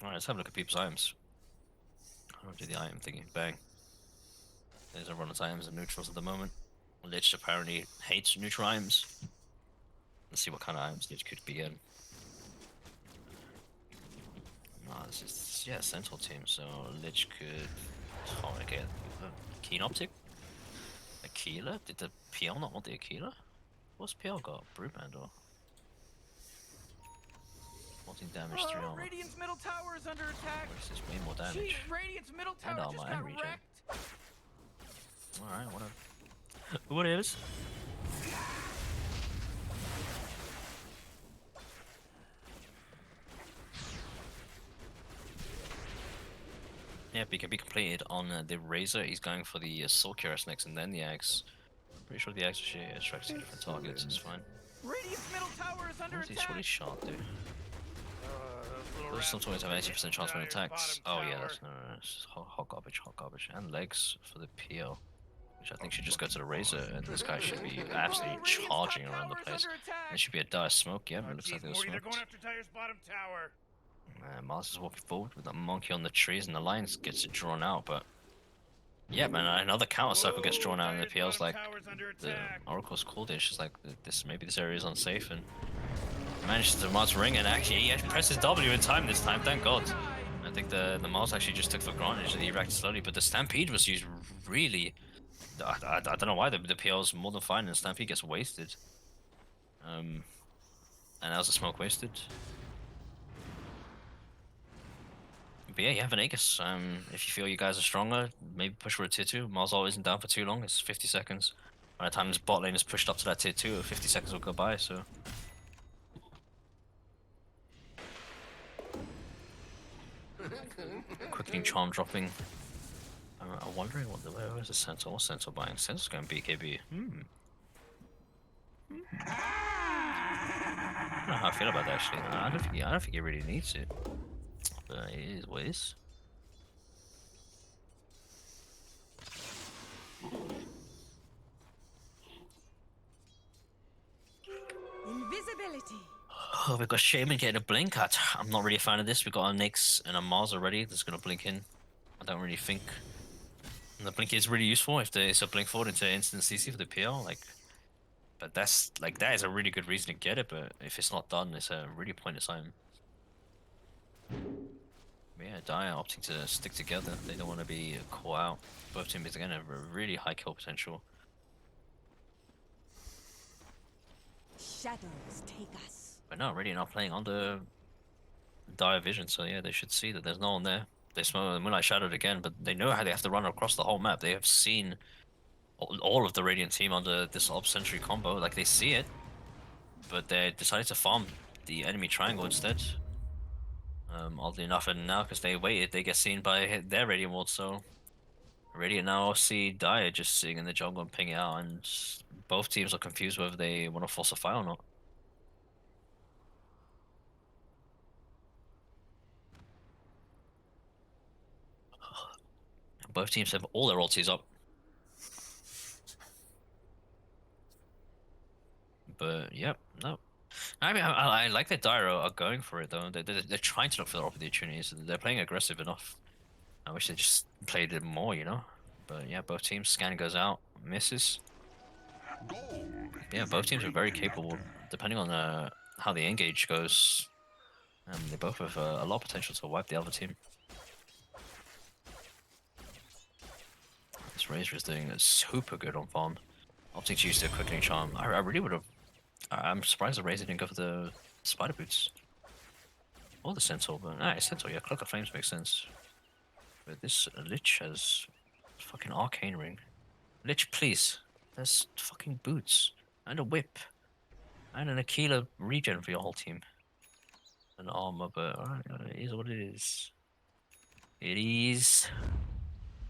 Alright, let's have a look at people's items. I'll do the item thingy. Bang. There's everyone's items and neutrals at the moment. Lich apparently hates neutral items. Let's see what kind of items Lich could be in. No, this is, yeah, Centaur team, so Lich could... Oh, okay. Keen Optic? Aquila? Did the PL not want the Aquila? What's PL got? Brewband or... Wanting damage 3 armor. Radiant's middle tower is under attack. This is way more damage. Radiant's middle And tower armor just and got regen. wrecked. Alright, whatever. What is? Yeah, it can be completed on the Razor. He's going for the Soul Cuirass next and then the Axe. Pretty sure the Axe actually attracts 2 different targets, it's fine. Radiant's middle tower is under What is attack. his shot do? Those sometimes have 80% chance when attacks. Oh yeah, that's no, it's hot garbage, hot garbage. And legs for the PL. Which I think should just go to the Razor, and this guy should be absolutely charging around the place. There should be a dire smoke, yeah, but it looks like they were smoked. Mars is walking forward with that monkey on the trees, and the lines gets it drawn out, but... Yeah, man, another counter circle gets drawn out, and the PL's like... The Oracle's called it, she's like, maybe this area is unsafe, and... Manages to Mars ring, and actually he presses W in time this time, thank god. I think the Mars actually just took for granted that he reacted slowly, but the Stampede was used really... I don't know why the PL's more than fine and Stampede gets wasted. And how's the smoke wasted? But yeah, you have an Aegis. If you feel you guys are stronger, maybe push for a tier 2. Marzal isn't down for too long, it's 50 seconds. By the time this bot lane is pushed up to that tier 2, 50 seconds will go by, so... Quickening Charm dropping. I'm wondering where's the Centaur? What's Centaur buying? Centaur's going BKB. I don't know how I feel about that actually. I don't think he really needs it. But it is what it is. Invisibility. Oh, we've got Shaman getting a blink. I'm not really a fan of this. We've got a Nyx and a Mars already that's going to blink in. I don't really think... And the blink is really useful if it's a blink forward into instant CC for the PL, like... But that's, like, that is a really good reason to get it, but if it's not done, it's a really pointless item. But yeah, Dire opting to stick together. They don't want to be caught out. Both teams again have a really high kill potential. Shadows take us. But no, Radiant are playing under Dire vision, so yeah, they should see that there's no one there. They smoke Moonlight Shadowed again, but they know how they have to run across the whole map. They have seen all of the Radiant team under this Ob Sentry combo, like they see it, but they decided to farm the enemy triangle instead. Oddly enough, and now because they waited, they get seen by their Radiant ward, so Radiant now see Dire just sitting in the jungle and ping it out, and both teams are confused whether they want to force a fight or not. Both teams have all their ultis up. But, yep, no. I mean, I like that Dire are going for it, though. They're trying to look for the opportunities. They're playing aggressive enough. I wish they just played it more, you know? But, yeah, both teams. Scan goes out, misses. Yeah, both teams are very capable, depending on how the engage goes. They both have a lot of potential to wipe the other team. This Razor is doing super good on farm. Opting to use the Quickening Charm. I really would have I'm surprised the Razor didn't go for the Spider Boots. Or the Centaur, but Centaur, yeah, Cloak of Flames makes sense. But this Lich has fucking Arcane Ring. Lich, please. There's fucking boots. And a whip. And an Aquila regen for your whole team. An armor, but alright, it is what it is. It is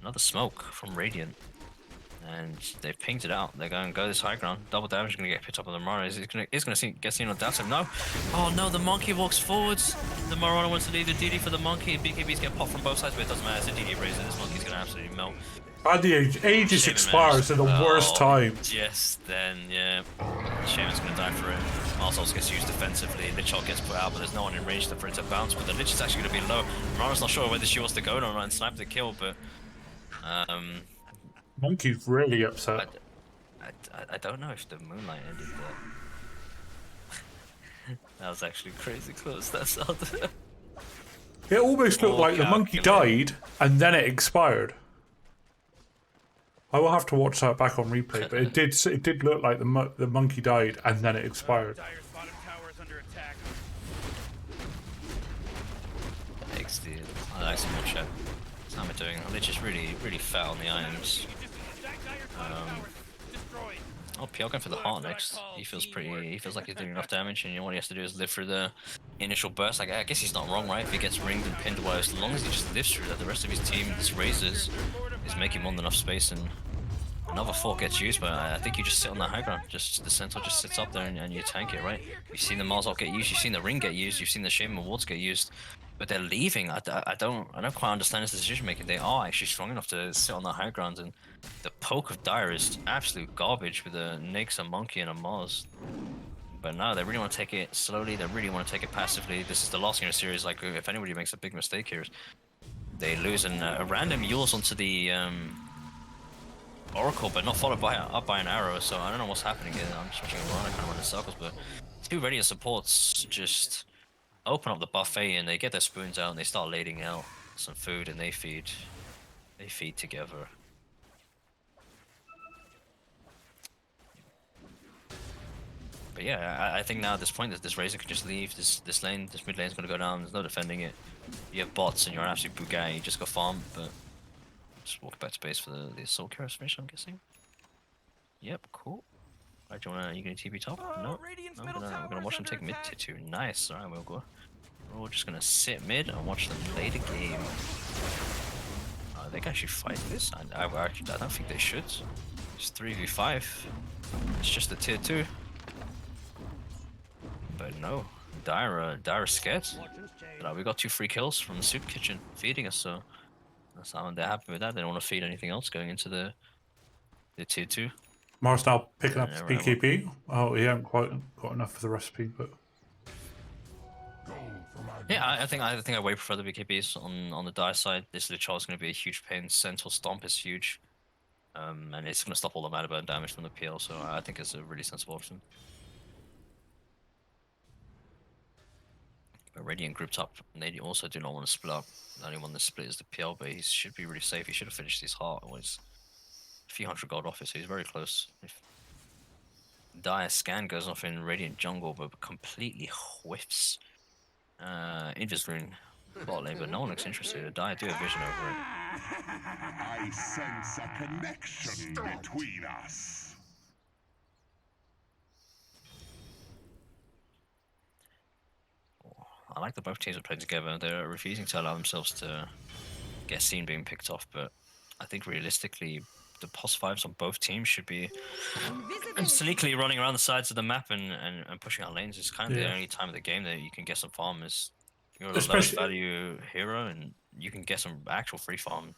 another smoke from Radiant. And they've pinged it out. They're going to go this high ground. Double damage is going to get picked up on the Marana. It's going to get seen on downside. No. Oh no, the monkey walks forwards. The Marana wants to leave the DD for the monkey. BKBs get popped from both sides, but it doesn't matter. It's a DD Razor. This monkey's going to absolutely melt. And the Aegis expires at the worst time. Yes, then, yeah. Shaman's going to die for it. Mars also gets used defensively. Lich Ult gets put out, but there's no one in range for it to bounce. But the Lich is actually going to be low. Marana's not sure whether she wants to go or not and snipe the kill, but... Monkey's really upset. I don't know if the moonlight ended there. That was actually crazy close, that sound. It almost looked like the monkey died and then it expired. I will have to watch that back on replay, but it did look like the monkey died and then it expired. Dire's bottom tower is under attack. Thanks, dude. I like some more chat. How am I doing? They're just really foul on the items. Oh, PL going for the heart next. He feels like he's doing enough damage, and what he has to do is live through the initial burst. Like, I guess he's not wrong, right? If he gets ringed and pinned, well, as long as he just lives through that, the rest of his team, this Razors, is making more than enough space, and another 4 gets used, but I think you just sit on that high ground. Just the Centaur just sits up there and you tank it, right? You've seen the Mars get used, you've seen the ring get used, you've seen the Shaman Wards get used. But they're leaving. I don't quite understand this decision making. They are actually strong enough to sit on the high ground, and the poke of Dire is absolute garbage with a Nyx, a Monkey, and a Mars. But no, they really want to take it slowly. They really want to take it passively. This is the last game of the series. Like, if anybody makes a big mistake here, they lose, and a random Yules onto the Oracle, but not followed by up by an arrow. So I don't know what's happening here. I'm just watching Rana kind of run in circles, but 2 Radiant supports just open up the buffet and they get their spoons out and they start lading out some food and they feed together. But yeah, I think now at this point that this Razor can just leave. This lane, this mid lane is going to go down. There's no defending it. You have bots and you're an absolute Bugatti. You just go farm, but just walk back to base for the Assault Carrier finish, I'm guessing. Yep, cool. Alright, do you wanna, you gonna TP top? No, we're gonna watch them take mid to 2. Nice. Alright, we'll go. We're just gonna sit mid and watch them play the game. They can actually fight this. I don't think they should. It's 3v5. It's just a tier 2. But no, Dire scared. But we got 2 free kills from the soup kitchen feeding us, so that's how they're happy with that. They don't want to feed anything else going into the tier 2. Mars now picking up the PKB. Oh, he hasn't quite got enough for the recipe, but yeah, I think I way prefer the BKBs on the Dire side. This Lich Ult is going to be a huge pain. Centaur Stomp is huge, and it's going to stop all the mana burn damage from the PL. So I think it's a really sensible option. But Radiant grouped up, and they also do not want to split up. The only one that split is the PL, but he should be really safe. He should have finished his heart. Always a few hundred gold off it, so he's very close. If Dire scan goes off in Radiant jungle, but completely whiffs Invis rune bot lane, but no one looks interested. Dire do have vision over it. I sense a connection between us. I like that both teams are playing together. They're refusing to allow themselves to get seen being picked off, but I think realistically, the pos 5s on both teams should be sneakily running around the sides of the map and pushing out lanes. It's kind of the only time of the game that you can get some farm. Is you're the lowest value hero and you can get some actual free farm.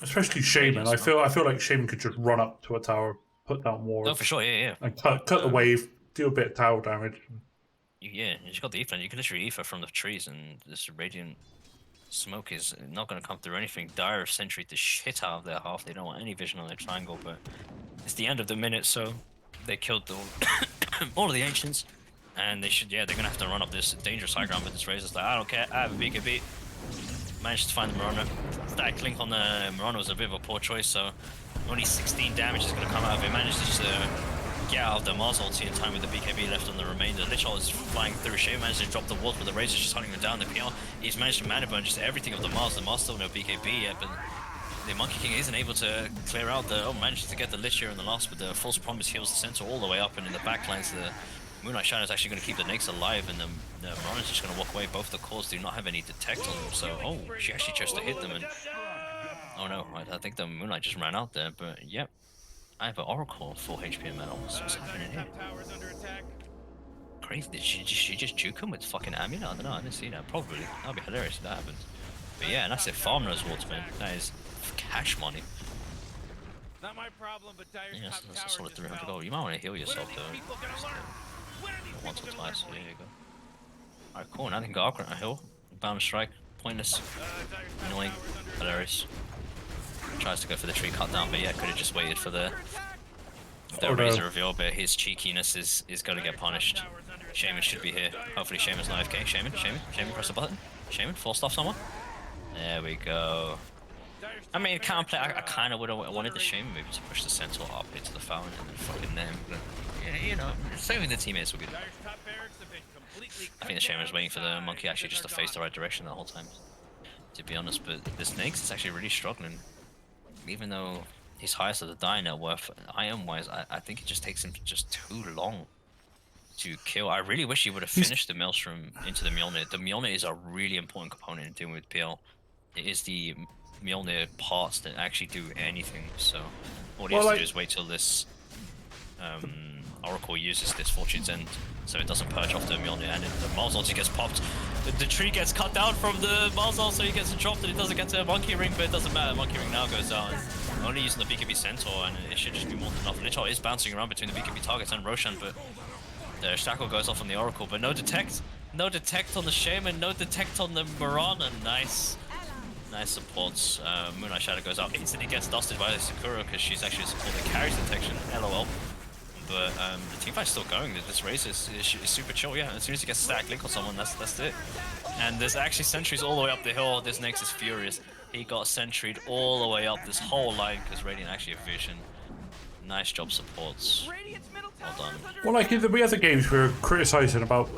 Especially Shaman. I feel like Shaman could just run up to a tower, put down wards. Oh, for sure, yeah. And cut the wave, do a bit of tower damage. Yeah, you just got the Ether. You can literally Ether from the trees, and this Radiant smoke is not going to come through anything. Dire have sentryed the shit out of their half. They don't want any vision on their triangle, but it's the end of the minute, so they killed all of the Ancients, and they should, they're going to have to run up this dangerous high ground with this Razor. Like, I don't care, I have a BKB. Managed to find the Marana. That Clink on the Marana was a bit of a poor choice, so only 16 damage is going to come out of it. Managed to just get out of the Mars ulti in time with the BKB left on the remainder. Lichol is flying through. Shay managed to drop the walls, but the Razor's just hunting him down. The PR, he's managed to mana burn just everything of the Mars. The Mars still no BKB yet, but the Monkey King isn't able to clear out the... Oh, manages to get the Lich here in the last, but the False Promise heals the center all the way up, and in the backlines, the Moonlight Shadow is actually going to keep the Nakes alive, and the Mirana's just going to walk away. Both the cores do not have any detect on them, so... Oh, she actually chose to hit them, and... Oh no, I think the Moonlight just ran out there, but yep. I have an Oracle 4 HP and metal. What's happening here? Crazy. Did she just juke him with fucking amulet? I don't know, I didn't see that. Probably. That'd be hilarious if that happens. But yeah, and that's it. Farmer's Waterman. That is cash money. Not my problem, but Dire's Yeah, top that's a tower solid just 300 fell. gold. You might want to heal yourself When are these though. people gonna learn? When are these Once or people gonna twice. learn, There boys? you go. Alright, cool. Now they can go up a hill. Bound strike. Pointless. Dire's top Annoying. tower's under Hilarious. Tries to go for the tree cut down, but yeah, could have just waited for the Oh, no. Razor reveal, but his cheekiness is going to get punished. Shaman should be here. Hopefully Shaman's not AFK. Shaman, press the button. Shaman, force off someone. There we go. I mean, counterplay, I kind of would have wanted the Shaman maybe to push the Centaur up into the fountain and then fucking them, but yeah, you know, saving the teammates will be good. I think the Shaman was waiting for the Monkey actually just to face the right direction the whole time, to be honest, but the Snakes is actually really struggling. Even though he's highest of the die net worth, IM-wise, I think it just takes him just too long to kill. I really wish he would have finished the Maelstrom into the Mjolnir. The Mjolnir is a really important component in dealing with PL. It is the Mjolnir parts that actually do anything, so all he has to do is wait till this Oracle uses this Fortune's End, so it doesn't purge off the Mjolnir, and the Mars ulti gets popped. The tree gets cut down from the Mars ult, so he gets dropped, and it doesn't get to a Monkey Ring, but it doesn't matter. Monkey Ring now goes down. Only using the BKB Centaur, and it should just be more than enough. Lichol is bouncing around between the BKB targets and Roshan, but the Shackle goes off on the Oracle, but no detect. No detect on the Shaman, no detect on the Mirana. Nice. Nice supports. Moonlight Shadow goes out, instantly gets dusted by the Sakura because she's actually a support that carries detection. LOL. But the teamfight's still going. This race is super chill. Yeah, as soon as you get stack link on someone, that's it. And there's actually sentries all the way up the hill. This Nyx is furious. He got sentried all the way up this whole line because Radiant actually have vision. Nice job, supports. Well done. Well, like in the other games, we were criticising about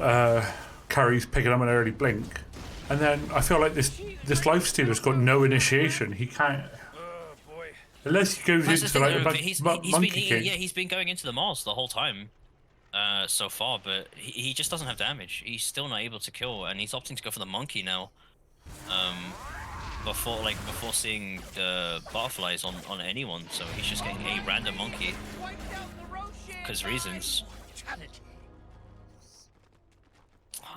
carries picking up an early blink, and then I feel like this lifestealer's got no initiation. He can't. Unless he goes That's into the like thing, a though, Monkey King. yeah, he's been going into the Mars the whole time so far, but he just doesn't have damage. He's still not able to kill, and he's opting to go for the Monkey now. Before seeing the butterflies on anyone, so he's just getting a random Monkey because reasons.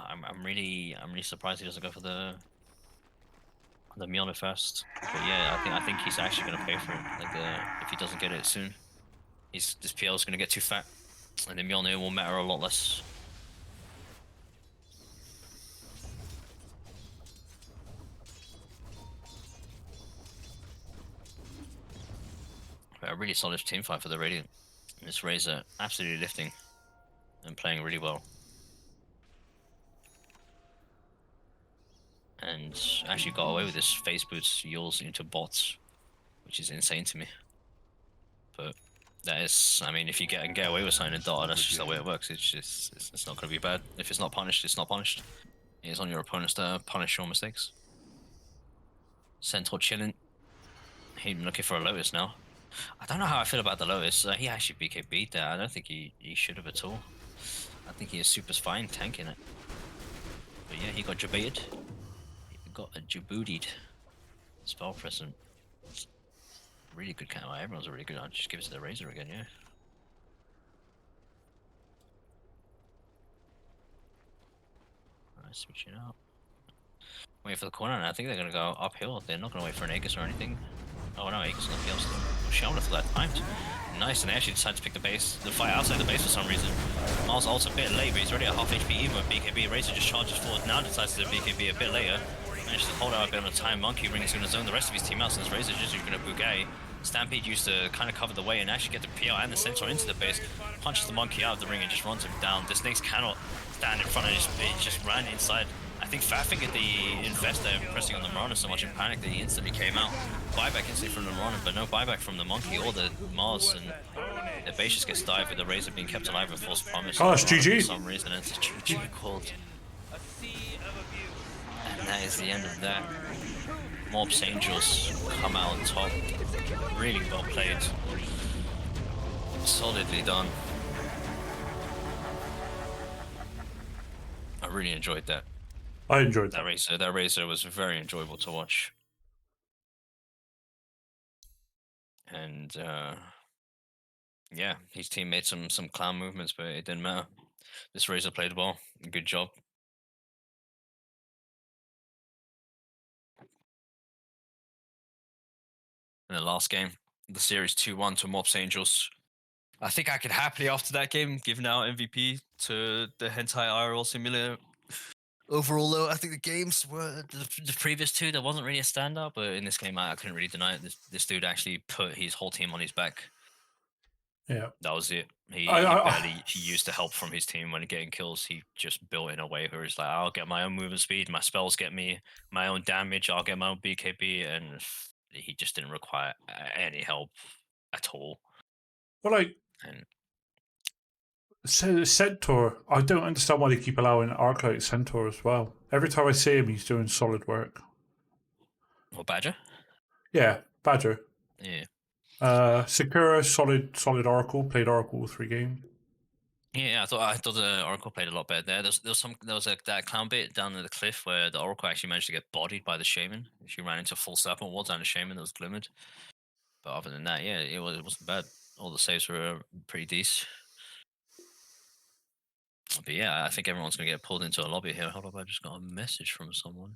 I'm really surprised he doesn't go for the Mjolnir first. But yeah, I think he's actually gonna pay for it. Like if he doesn't get it soon, this PL is gonna get too fat, and the Mjolnir will matter a lot less. But a really solid team fight for the Radiant. This Razor absolutely lifting and playing really well. And actually got away with this phase boots Yules into bots, which is insane to me. But that is, I mean, if you get away with something in Dota, that's just the way it works. It's not going to be bad. If it's not punished, it's not punished. It's on your opponents to punish your mistakes. Centaur chilling. He's looking for a Lotus now. I don't know how I feel about the Lotus. He actually BKB'd there. I don't think he should have at all. I think he is super fine tanking it. But yeah, he got jabaited. Got a Djibouti spell present. Really good count. Everyone's a really good. I'll just give it to the Razor again, yeah. Alright, switching out. Wait for the corner, and I think they're gonna go uphill. They're not gonna wait for an Aegis or anything. Oh no, Aegis on the PL still. Oh, Shelter for that timed. Nice, and they actually decided to pick the base. The fight outside the base for some reason. Mars ult's a bit late, but he's already at half HP even with BKB. Razor just charges forward, now decides to do BKB a bit later. Managed to hold out a bit of time. Monkey Ring is going to zone the rest of his team out since Razor just going to Bouquet. Stampede used to kind of cover the way and actually get the PL and the Centaur into the base. Punches the Monkey out of the ring and just runs him down. The Snakes cannot stand in front of his, it just ran inside. I think Flamming at the Infest there, pressing on the Mirana so much in panic that he instantly came out. Buyback instantly from the Mirana, but no buyback from the Monkey or the Mars. And The base just gets dived with the Razor being kept alive with False Promise. Oh, that's Marauder GG. For some reason, it's a GG called. A sea of abuse. And that is the end of that. Morps Angels come out on top. Really well played. Solidly done. I really enjoyed that. I enjoyed that. That Razor was very enjoyable to watch. And yeah, his team made some clown movements, but it didn't matter. This Razor played well. Good job. In the last game, the series 2-1 to Morps Angels. I think I could happily, after that game, give now MVP to the Hentai IRL Simulator. Overall, though, I think the games were the previous two. There wasn't really a standout, but in this game, I couldn't really deny it. This dude actually put his whole team on his back. Yeah. That was it. He used the help from his team when getting kills. He just built in a way where he's like, I'll get my own movement speed, my spells get me my own damage, I'll get my own BKB, and he just didn't require any help at all. Well, like, And Centaur, I don't understand why they keep allowing Arclight Centaur as well. Every time I see him, he's doing solid work. or Badger? Yeah, Badger. Yeah. Sakura, solid Oracle. Played Oracle 3 games. Yeah, I thought the Oracle played a lot better there. There was that clown bit down at the cliff where the Oracle actually managed to get bodied by the Shaman. She ran into a full serpent wall down the Shaman that was glimmered. But other than that, yeah, it wasn't bad. All the saves were pretty decent. But yeah, I think everyone's gonna get pulled into a lobby here. Hold up, I just got a message from someone.